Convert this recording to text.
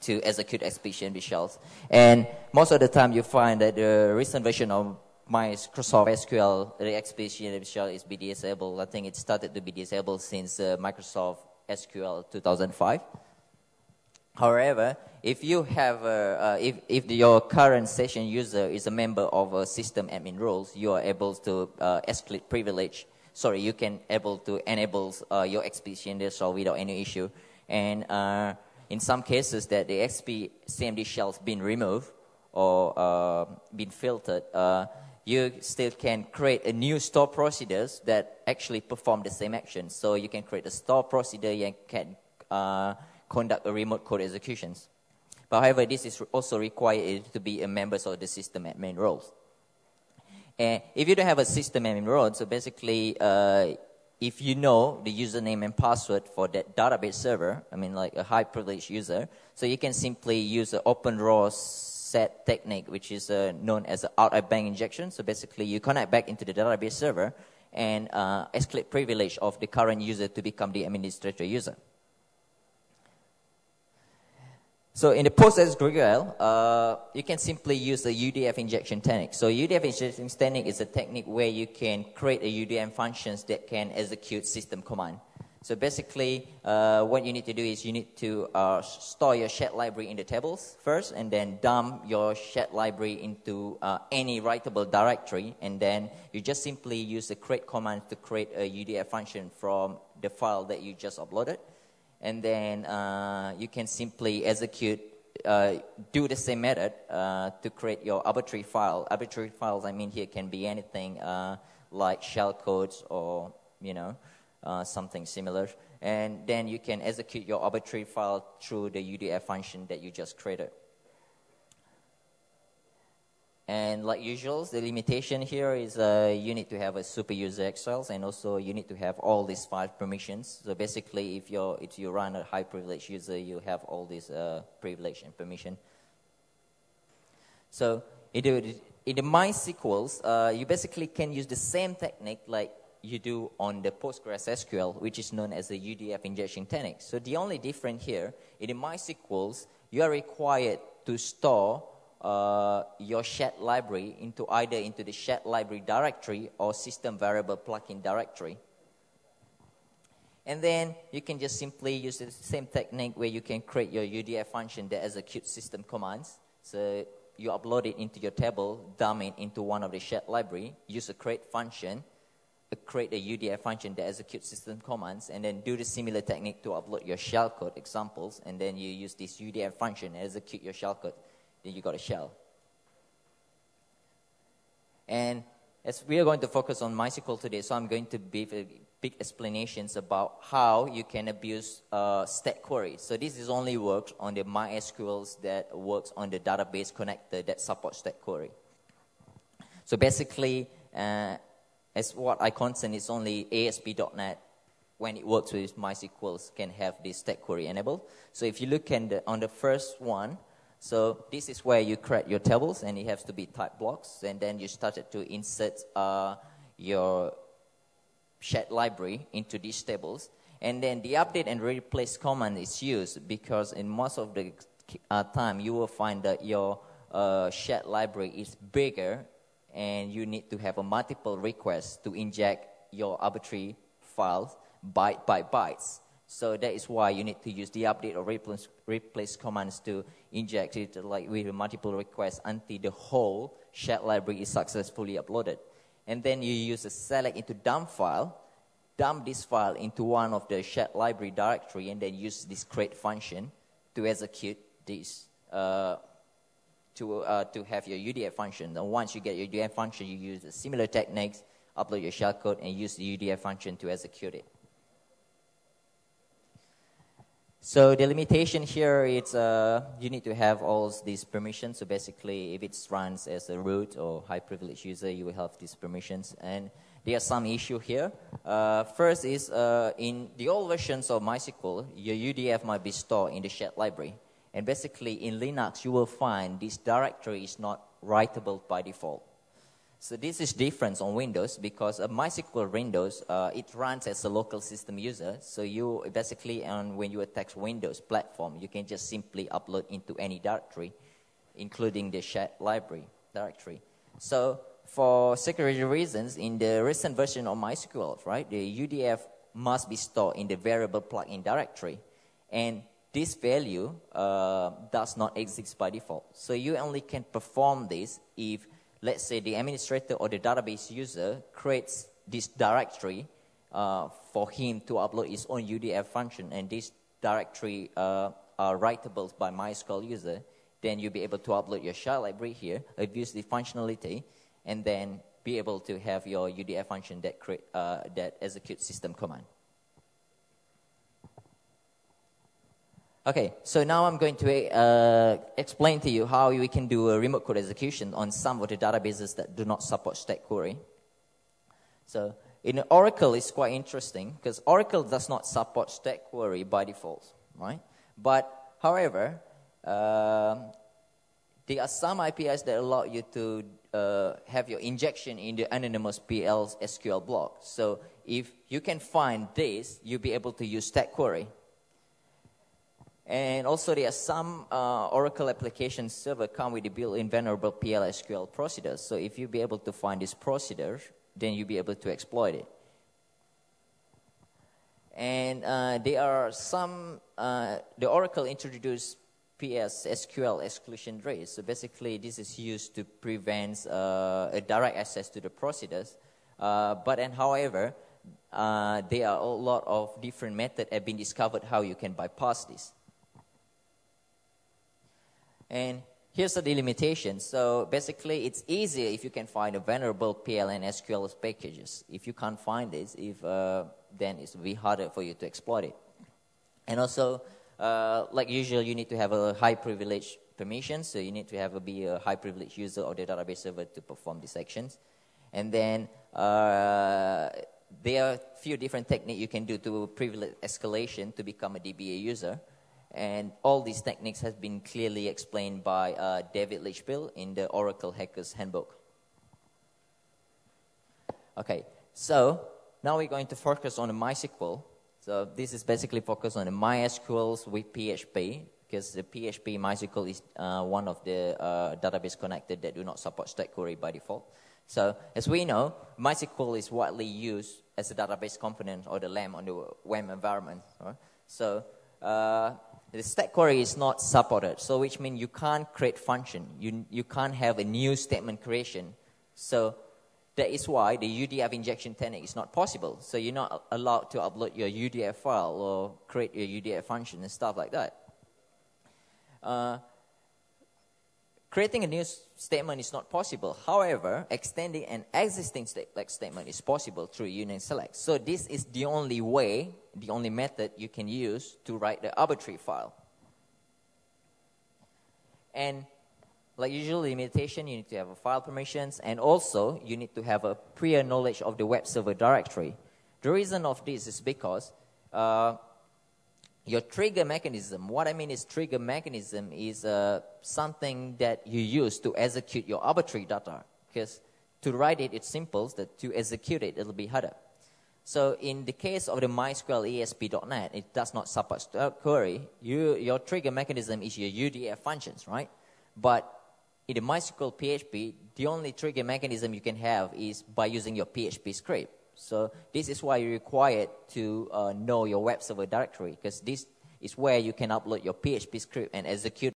to execute explicit shells. And most of the time you find that the recent version of Microsoft SQL, the explicit shell is be disabled. I think it started to be disabled since Microsoft SQL 2005. However, if you have if your current session user is a member of a system admin roles, you are able to escalate privilege. Sorry, you can able to enable your explicit shell without any issue. And in some cases that the CMD shells been removed or been filtered, you still can create a new store procedures that actually perform the same action. So you can create a store procedure and can conduct a remote code executions. But however, this is also required to be a member of the system admin roles. And if you don't have a system admin role, so basically, if you know the username and password for that database server, I mean like a high privileged user, so you can simply use an open row set technique, which is known as an out-of-bank injection. So basically, you connect back into the database server and escalate privilege of the current user to become the administrator user. So in the PostgreSQL, you can simply use the UDF injection technique. So UDF injection technique is a technique where you can create a UDF functions that can execute system command. So basically, what you need to do is you need to store your shared library in the tables first, and then dump your shared library into any writable directory, and then you just simply use the create command to create a UDF function from the file that you just uploaded. And then you can simply execute, do the same method to create your arbitrary file. Arbitrary files, I mean, here can be anything like shell codes or, you know, something similar. And then you can execute your arbitrary file through the UDF function that you just created. And like usual, the limitation here is you need to have a super user XLs, and also you need to have all these 5 permissions. So basically, if you run a high privilege user, you have all these privilege and permission. So in the MySQLs, you basically can use the same technique like you do on the PostgreSQL, which is known as the UDF injection technique. So the only difference here, in the MySQLs, you are required to store your shared library into either into the shared library directory or system variable plugin directory. And then you can just simply use the same technique where you can create your UDF function that executes system commands. So you upload it into your table, dump it into one of the shared library, use a create function, create a UDF function that executes system commands, and then do the similar technique to upload your shellcode examples, and then you use this UDF function and execute your shellcode. Then you got a shell. And as we are going to focus on MySQL today, so I'm going to give big explanations about how you can abuse stack queries. So this is only works on the MySQLs that works on the database connector that supports stack query. So basically, as what I concern is only ASP.NET when it works with MySQLs can have this stack query enabled. So if you look on the first one, so this is where you create your tables, and it has to be type blocks, and then you started to insert your shared library into these tables, and then the update and replace command is used because in most of the time you will find that your shared library is bigger, and you need to have a multiple requests to inject your arbitrary files byte by bytes. So that is why you need to use the update or replace commands to inject it like with multiple requests until the whole shared library is successfully uploaded. And then you use a select into dump file, dump this file into one of the shared library directory, and then use this create function to execute this to have your UDF function. And once you get your UDF function, you use a similar techniques, upload your shellcode, and use the UDF function to execute it. So the limitation here is you need to have all these permissions. So basically, if it runs as a root or high privilege user, you will have these permissions. And there are some issue here. First is in the old versions of MySQL, your UDF might be stored in the shared library. And basically, in Linux, you will find this directory is not writable by default. So this is different on Windows because MySQL Windows, it runs as a local system user. So you basically, when you attack Windows platform, you can just simply upload into any directory, including the shared library directory. So for security reasons, in the recent version of MySQL, right, the UDF must be stored in the variable plugin directory. And this value does not exist by default. So you only can perform this if, let's say, the administrator or the database user creates this directory for him to upload his own UDF function, and this directory are writable by MySQL user. Then you'll be able to upload your shell library here, abuse the functionality, and then be able to have your UDF function that executes system command. Okay, so now I'm going to explain to you how we can do a remote code execution on some of the databases that do not support stack query. So in Oracle, it's quite interesting because Oracle does not support stack query by default, right? But however, there are some APIs that allow you to have your injection in the anonymous PL SQL block. So if you can find this, you'll be able to use stack query. And also there are some Oracle application server come with the built-in vulnerable PL SQL procedures. So if you be able to find these procedures, then you'll be able to exploit it. And there are some, the Oracle introduced PS SQL exclusion rate. So basically this is used to prevent a direct access to the procedures. However, there are a lot of different methods have been discovered how you can bypass this. And here's the delimitation. So basically, it's easier if you can find a vulnerable PL and SQL packages. If you can't find this, then it's be harder for you to exploit it. And also, like usual, you need to have a high privilege permission. So you need to be a high privilege user of the database server to perform these actions. And then there are a few different techniques you can do to privilege escalation to become a DBA user. And all these techniques have been clearly explained by David Litchfield in the Oracle Hackers Handbook. Okay, so now we're going to focus on the MySQL. So this is basically focused on the MySQL with PHP, because the PHP MySQL is one of the database connected that do not support stack query by default. So as we know, MySQL is widely used as a database component or the LAMP on the WAMP environment. Right? So the stack query is not supported, so which means you can't create function. You can't have a new statement creation. So that is why the UDF injection technique is not possible. So you're not allowed to upload your UDF file or create your UDF function and stuff like that. Creating a new statement is not possible. However, extending an existing statement is possible through union select. So this is the only way, the only method you can use to write the arbitrary file. And like usual limitation, you need to have a file permissions, and also you need to have a prior knowledge of the web server directory. The reason of this is because your trigger mechanism, what I mean is trigger mechanism is something that you use to execute your arbitrary data. Because to write it, it's simple, but to execute it, it'll be harder. So in the case of the MySQL ASP.NET, it does not support stack query. Your trigger mechanism is your UDF functions, right? But in the MySQL PHP, the only trigger mechanism you can have is by using your PHP script. So this is why you're required to know your web server directory, because this is where you can upload your PHP script and execute